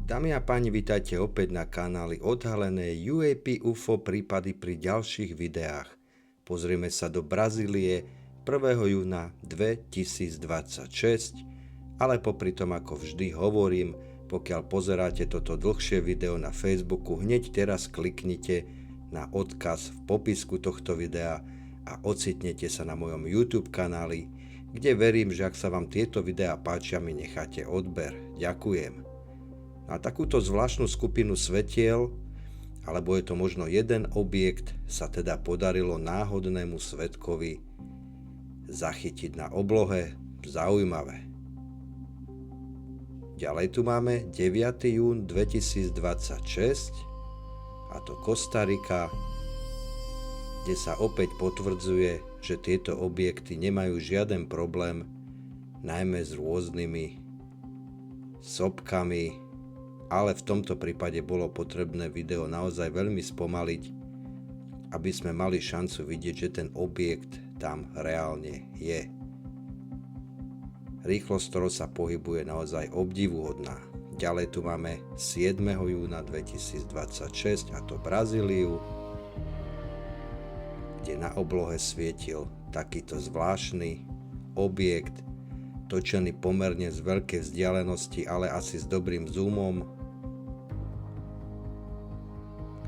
Dámy a páni, vítajte opäť na kanáli Odhalené UAP UFO prípady pri ďalších videách. Pozrieme sa do Brazílie 1. júna 2026, ale popri tom, ako vždy hovorím, pokiaľ pozeráte toto dlhšie video na Facebooku, hneď teraz kliknite na odkaz v popisku tohto videa a ocitnete sa na mojom YouTube kanáli, kde verím, že ak sa vám tieto videá páčia, mi necháte odber. Ďakujem. Na takúto zvláštnu skupinu svetiel, alebo je to možno jeden objekt, sa teda podarilo náhodnému svedkovi zachytiť na oblohe. Zaujímavé. Ďalej tu máme 9. jún 2026 a to Kostarika, kde sa opäť potvrdzuje, že tieto objekty nemajú žiaden problém, najmä s rôznymi sopkami, ale v tomto prípade bolo potrebné video naozaj veľmi spomaliť, aby sme mali šancu vidieť, že ten objekt tam reálne je. Rýchlosť, ktorou sa pohybuje, naozaj obdivuhodná. Ďalej tu máme 7. júna 2026 a to Brazíliu, kde na oblohe svietil takýto zvláštny objekt, točený pomerne z veľkej vzdialenosti, ale asi s dobrým zoomom,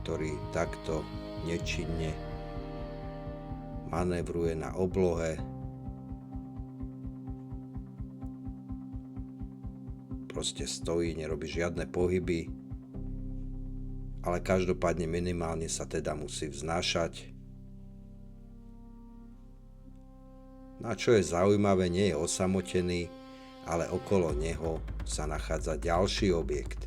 ktorý takto nečinne manévruje na oblohe. Proste stojí, nerobí žiadne pohyby, ale každopádne minimálne sa teda musí vznášať. No a čo je zaujímavé, nie je osamotený, ale okolo neho sa nachádza ďalší objekt.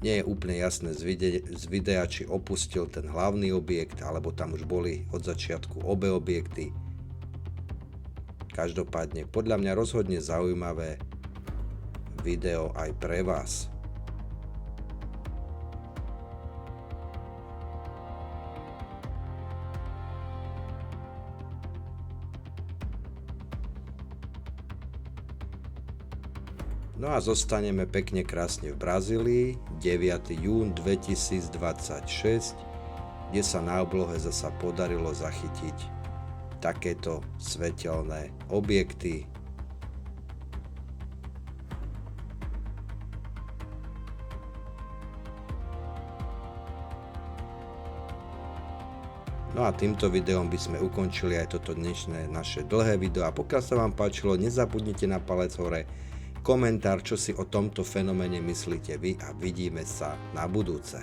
Nie je úplne jasné z videa, či opustil ten hlavný objekt, alebo tam už boli od začiatku obe objekty. Každopádne podľa mňa rozhodne zaujímavé video aj pre vás. No a zostaneme pekne krásne v Brazílii, 9. jún 2026, kde sa na oblohe zasa podarilo zachytiť takéto svetelné objekty. No a týmto videom by sme ukončili aj toto dnešné naše dlhé video a pokiaľ sa vám páčilo, nezabudnite na palec hore, komentár, čo si o tomto fenoméne myslíte vy a vidíme sa na budúce.